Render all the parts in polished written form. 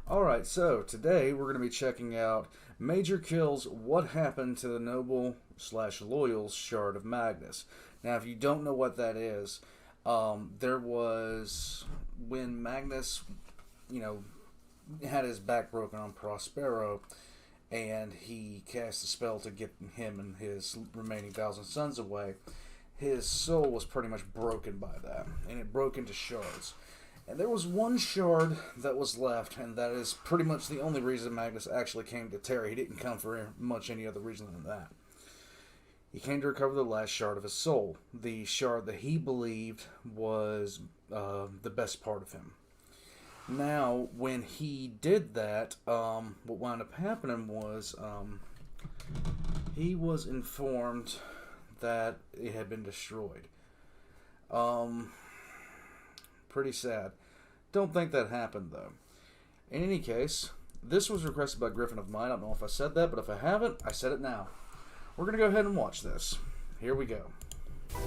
Alright, so today we're going to be checking out Majorkill's What Happened to the Noble slash Loyal Shard of Magnus. Now, if you don't know what that is, there was when Magnus, you know, had his back broken on Prospero, and he cast a spell to get him and his remaining 1,000 sons away. His soul was pretty much broken by that, and it broke into shards. And there was one shard that was left, and that is pretty much the only reason Magnus actually came to Terra. He didn't come for much any other reason than that. He came to recover the last shard of his soul, the shard that he believed was the best part of him. Now, when he did that, what wound up happening was he was informed that it had been destroyed. Pretty sad. Don't think that happened, though. In any case, this was requested by Griffin of Mine. I don't know if I said that, but if I haven't, I said it now. We're going to go ahead and watch this. Here we go.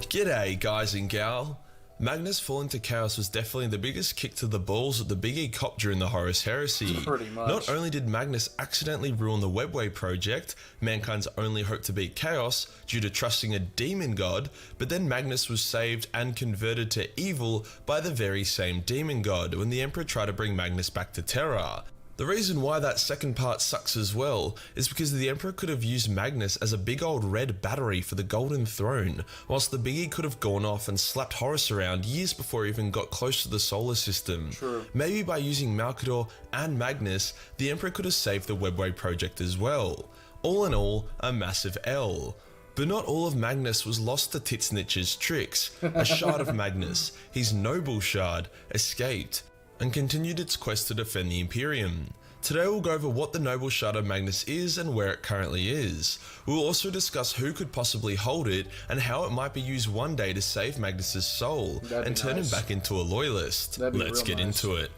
G'day guys and gal. Magnus falling to chaos was definitely the biggest kick to the balls that the Big E copped during the Horus Heresy. Pretty much. Not only did Magnus accidentally ruin the Webway project, mankind's only hope to beat chaos, due to trusting a demon god, but then Magnus was saved and converted to evil by the very same demon god when the Emperor tried to bring Magnus back to Terra. The reason why that second part sucks as well is because the Emperor could have used Magnus as a big old red battery for the Golden Throne, whilst the Biggie could have gone off and slapped Horus around years before he even got close to the solar system. True. Maybe by using Malkador and Magnus, the Emperor could have saved the Webway project as well. All in all, a massive L. But not all of Magnus was lost to Titsnitch's tricks. A shard of Magnus, his noble shard, escaped and continued its quest to defend the Imperium. Today we'll go over what the Noble Shard of Magnus is and where it currently is. We'll also discuss who could possibly hold it and how it might be used one day to save Magnus's soul and turn him back into a loyalist. Let's get into it.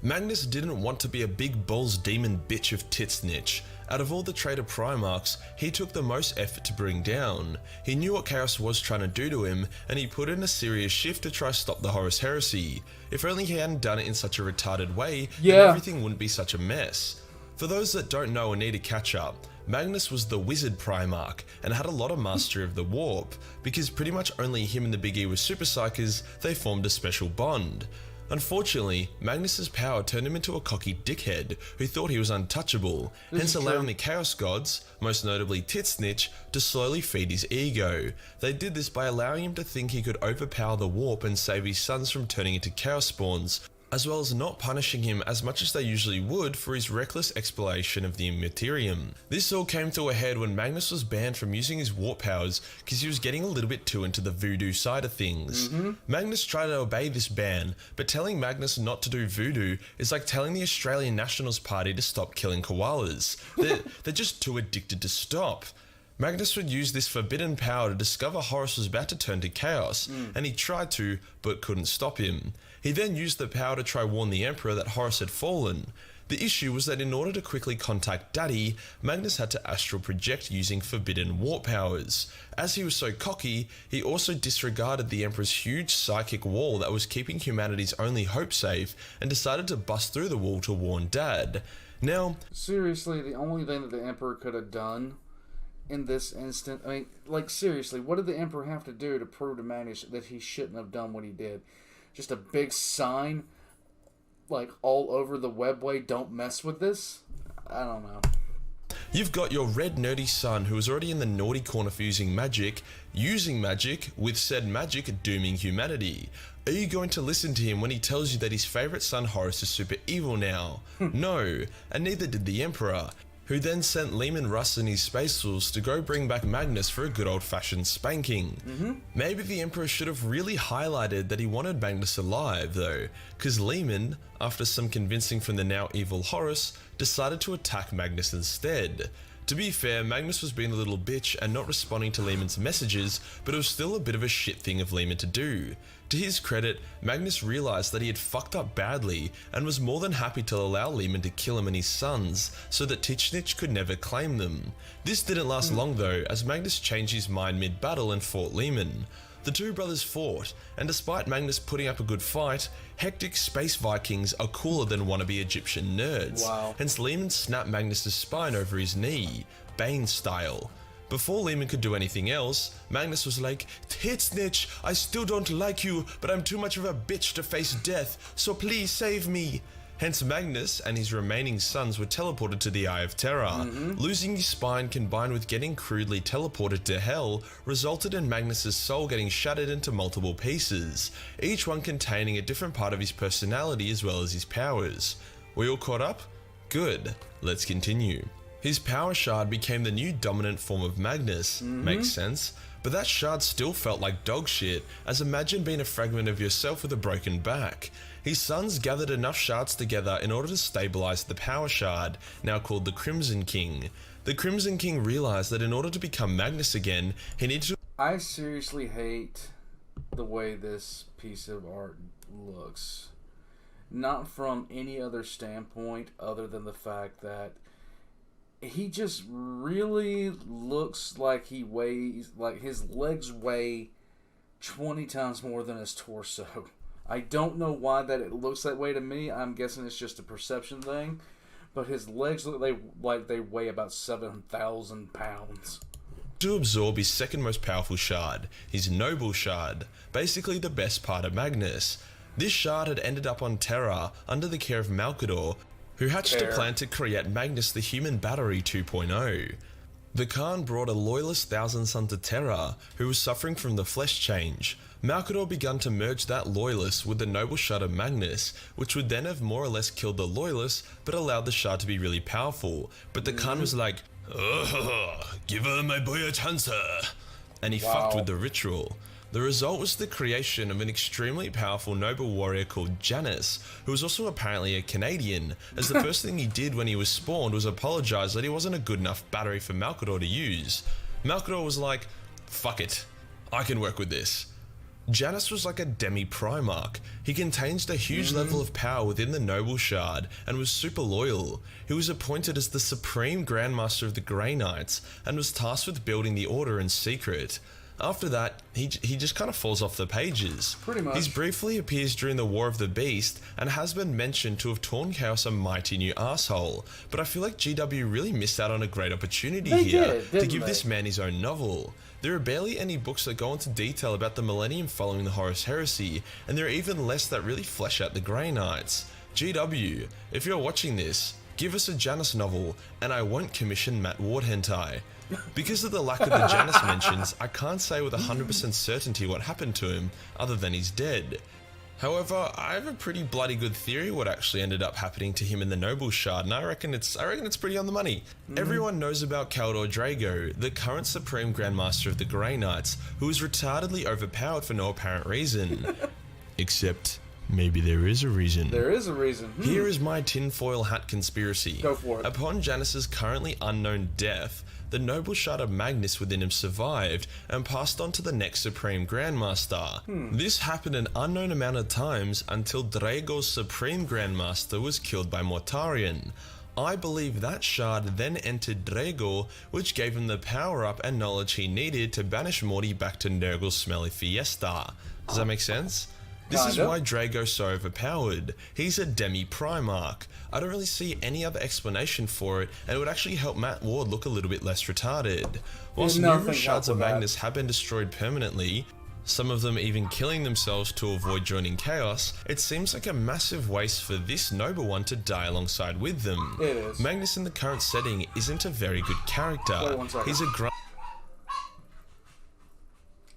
Magnus didn't want to be a big balls demon bitch of Titsnitch. Out of all the traitor Primarchs, he took the most effort to bring down. He knew what Chaos was trying to do to him, and he put in a serious shift to try stop the Horus Heresy. If only he hadn't done it in such a retarded way, then everything wouldn't be such a mess. For those that don't know or need to catch up, Magnus was the Wizard Primarch, and had a lot of mastery of the Warp, because pretty much only him and the Big E were Super Psychers, they formed a special bond. Unfortunately, Magnus's power turned him into a cocky dickhead who thought he was untouchable, hence allowing the Chaos Gods, most notably Titsnitch, to slowly feed his ego. They did this by allowing him to think he could overpower the Warp and save his sons from turning into Chaos Spawns, as well as not punishing him as much as they usually would for his reckless exploration of the Immaterium. This all came to a head when Magnus was banned from using his warp powers because he was getting a little bit too into the voodoo side of things. Magnus tried to obey this ban, but telling Magnus not to do voodoo is like telling the Australian Nationals Party to stop killing koalas. They're just too addicted to stop. Magnus would use this forbidden power to discover Horus was about to turn to chaos, and he tried to, but couldn't stop him. He then used the power to try warn the Emperor that Horus had fallen. The issue was that in order to quickly contact Daddy, Magnus had to astral project using forbidden warp powers. As he was so cocky, he also disregarded the Emperor's huge psychic wall that was keeping humanity's only hope safe, and decided to bust through the wall to warn Dad. Now, seriously, the only thing that the Emperor could have done in this instant, I mean, like, seriously, what did the Emperor have to do to prove to Magnus that he shouldn't have done what he did? Just a big sign, like, all over the webway, don't mess with this? I don't know. You've got your red nerdy son who is already in the naughty corner for using magic, with said magic dooming humanity. Are you going to listen to him when he tells you that his favourite son Horus is super evil now? No, and neither did the Emperor, who then sent Leman Russ and his space tools to go bring back Magnus for a good old-fashioned spanking. Maybe the Emperor should have really highlighted that he wanted Magnus alive though, because Leman, after some convincing from the now evil Horus, decided to attack Magnus instead. To be fair, Magnus was being a little bitch and not responding to Leman's messages, but it was still a bit of a shit thing of Leman to do. To his credit, Magnus realised that he had fucked up badly and was more than happy to allow Leman to kill him and his sons, so that Titsnitch could never claim them. This didn't last long though, as Magnus changed his mind mid-battle and fought Leman. The two brothers fought, and despite Magnus putting up a good fight, hectic space Vikings are cooler than wannabe Egyptian nerds. Wow. Hence Lehman snapped Magnus' spine over his knee, Bane style. Before Lehman could do anything else, Magnus was like, "Titsnitch, I still don't like you, but I'm too much of a bitch to face death, so please save me." Hence Magnus and his remaining sons were teleported to the Eye of Terror. Losing his spine combined with getting crudely teleported to hell resulted in Magnus' soul getting shattered into multiple pieces, each one containing a different part of his personality as well as his powers. We all caught up? Good, let's continue. His power shard became the new dominant form of Magnus, makes sense, but that shard still felt like dog shit, as imagine being a fragment of yourself with a broken back. His sons gathered enough shards together in order to stabilize the power shard, now called the Crimson King. The Crimson King realized that in order to become Magnus again, he needed to... I seriously hate the way this piece of art looks. Not from any other standpoint other than the fact that he just really looks like he weighs, like his legs weigh 20 times more than his torso. I don't know why that it looks that way to me. I'm guessing it's just a perception thing. But his legs look like they weigh about 7,000 pounds. To absorb his second most powerful shard, his Noble Shard, basically the best part of Magnus. This shard had ended up on Terra under the care of Malkador, who hatched a plan to create Magnus the Human Battery 2.0. The Khan brought a loyalist Thousand Son to Terra, who was suffering from the flesh change. Malkador began to merge that loyalist with the Noble Shard of Magnus, which would then have more or less killed the loyalist, but allowed the shard to be really powerful. But the Khan was like, give my boy a chance, and he fucked with the ritual. The result was the creation of an extremely powerful noble warrior called Janus, who was also apparently a Canadian, as the first thing he did when he was spawned was apologize that he wasn't a good enough battery for Malkador to use. Malkador was like, fuck it, I can work with this. Janus was like a demi-Primarch. He contains a huge level of power within the Noble Shard and was super loyal. He was appointed as the Supreme Grandmaster of the Grey Knights and was tasked with building the Order in secret. After that, he just kind of falls off the pages. Pretty much. He briefly appears during the War of the Beast and has been mentioned to have torn Chaos a mighty new asshole, but I feel like GW really missed out on a great opportunity here to give this man his own novel. There are barely any books that go into detail about the millennium following the Horus Heresy, and there are even less that really flesh out the Grey Knights. GW, if you're watching this, give us a Janus novel, and I won't commission Matt Ward hentai. Because of the lack of the Janus mentions, I can't say with 100% certainty what happened to him, other than he's dead. However, I have a pretty bloody good theory what actually ended up happening to him in the Noble Shard, and I reckon it's pretty on the money. Everyone knows about Kaldor Drago, the current Supreme Grandmaster of the Grey Knights, who is retardedly overpowered for no apparent reason. Except, maybe there is a reason. There is a reason. Here is my tinfoil hat conspiracy. Go for it. Upon Janus's currently unknown death, the Noble Shard of Magnus within him survived and passed on to the next Supreme Grandmaster. This happened an unknown amount of times until Drago's Supreme Grandmaster was killed by Mortarion. I believe that shard then entered Drago, which gave him the power up and knowledge he needed to banish Morty back to Nurgle's smelly fiesta. Does that make sense? This is why Drago's so overpowered. He's a demi-Primarch. I don't really see any other explanation for it, and it would actually help Matt Ward look a little bit less retarded. Whilst numerous shards of Magnus have been destroyed permanently, some of them even killing themselves to avoid joining Chaos, it seems like a massive waste for this noble one to die alongside with them. It is. Magnus in the current setting isn't a very good character. Wait 1 second. He's a grunt.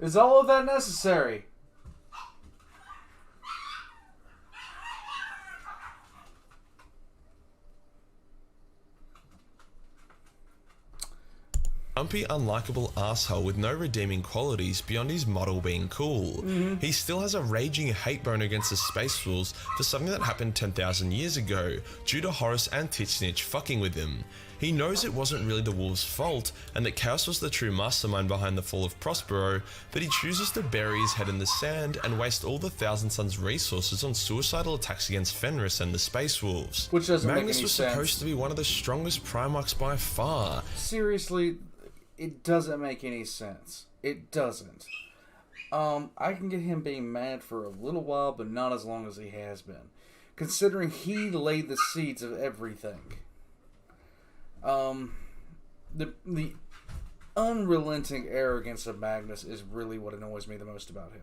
Is all of that necessary? Grumpy, unlikable asshole with no redeeming qualities beyond his model being cool. He still has a raging hate bone against the Space Wolves for something that happened 10,000 years ago, due to Horus and Titsnitch fucking with him. He knows it wasn't really the Wolves' fault, and that Chaos was the true mastermind behind the fall of Prospero, but he chooses to bury his head in the sand and waste all the Thousand Sons' resources on suicidal attacks against Fenris and the Space Wolves. Which doesn't make any Magnus was sense. supposed to be one of the strongest Primarchs by far. Seriously, it doesn't make any sense. It doesn't. I can get him being mad for a little while, but not as long as he has been, considering he laid the seeds of everything. The unrelenting arrogance of Magnus is really what annoys me the most about him.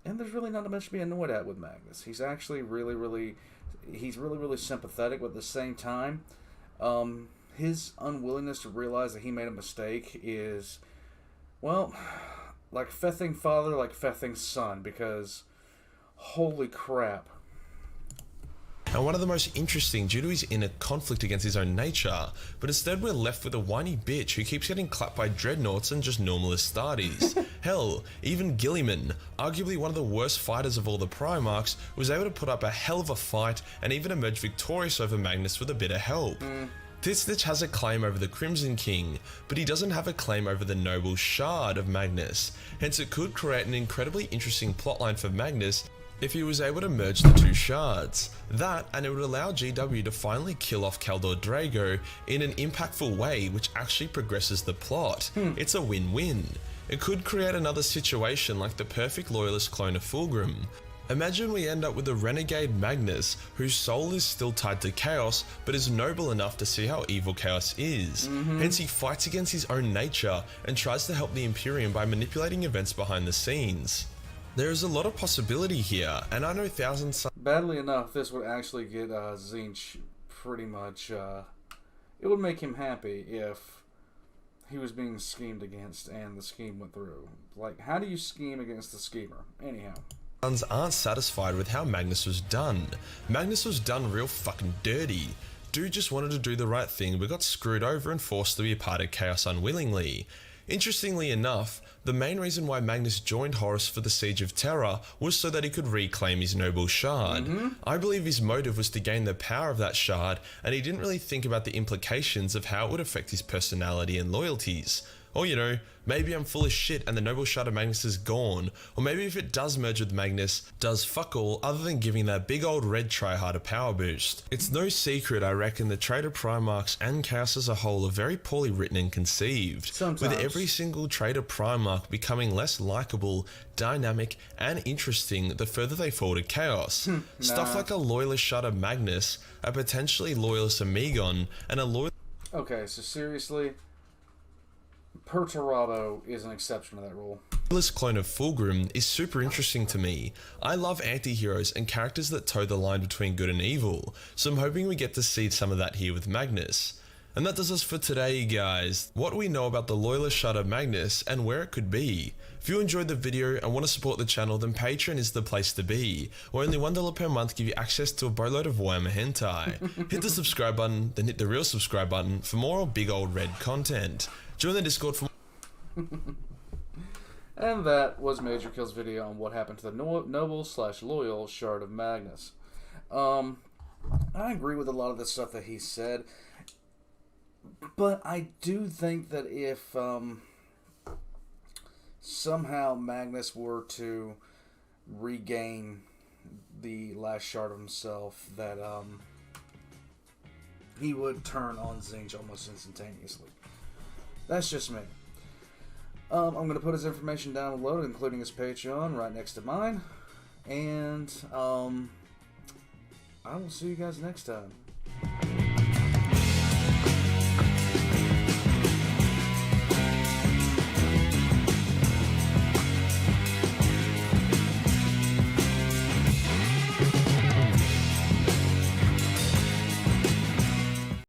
And there's really not much to be annoyed at with Magnus. He's actually really sympathetic, but at the same time, his unwillingness to realize that he made a mistake is, well, like fething father, like fething son, because holy crap. And one of the most interesting due to his inner conflict against his own nature, but instead we're left with a whiny bitch who keeps getting clapped by dreadnoughts and just normal Astartes. Hell, even Gilliman, arguably one of the worst fighters of all the Primarchs, was able to put up a hell of a fight and even emerge victorious over Magnus with a bit of help. Titsnitch has a claim over the Crimson King, but he doesn't have a claim over the noble shard of Magnus, hence it could create an incredibly interesting plotline for Magnus if he was able to merge the two shards. That, and it would allow GW to finally kill off Kaldor Drago in an impactful way which actually progresses the plot. It's a win-win. It could create another situation like the perfect loyalist clone of Fulgrim. Imagine we end up with a renegade Magnus whose soul is still tied to chaos but is noble enough to see how evil chaos is. Hence he fights against his own nature and tries to help the Imperium by manipulating events behind the scenes. There is a lot of possibility here, and I know thousands... Badly enough, this would actually get Tzeentch pretty much... it would make him happy if he was being schemed against and the scheme went through. Like, how do you scheme against the schemer? Anyhow. Aren't satisfied with how Magnus was done. Magnus was done real fucking dirty. Dude just wanted to do the right thing but got screwed over and forced to be a part of chaos unwillingly. Interestingly enough, the main reason why Magnus joined Horus for the Siege of Terra was so that he could reclaim his noble shard. I believe his motive was to gain the power of that shard, and he didn't really think about the implications of how it would affect his personality and loyalties. Or, you know, maybe I'm full of shit and the noble shard of Magnus is gone, or maybe if it does merge with Magnus, does fuck all other than giving that big old red tryhard a power boost. It's no secret, I reckon, the Traitor Primarchs and Chaos as a whole are very poorly written and conceived, Sometimes. with every single Traitor Primarch becoming less likeable, dynamic, and interesting the further they fall to Chaos. Stuff like a loyalist shard of Magnus, a potentially loyalist Amigon, and a loyal... Okay, so seriously... Perturabo is an exception to that rule. This clone of Fulgrim is super interesting to me. I love anti-heroes and characters that toe the line between good and evil, so I'm hoping we get to see some of that here with Magnus. And that does us for today, guys. What we know about the loyalist shard of Magnus and where it could be. If you enjoyed the video and want to support the channel, then Patreon is the place to be, where only $1 per month give you access to a boatload of Warhammer hentai. Hit the subscribe button, then hit the real subscribe button for more big old red content. Join the Discord for And that was Majorkill's video on what happened to the noble/loyal shard of Magnus. I agree with a lot of the stuff that he said, but I do think that if somehow Magnus were to regain the last shard of himself, that he would turn on Tzeentch almost instantaneously. That's just me. I'm going to put his information down below, including his Patreon, right next to mine. And I will see you guys next time.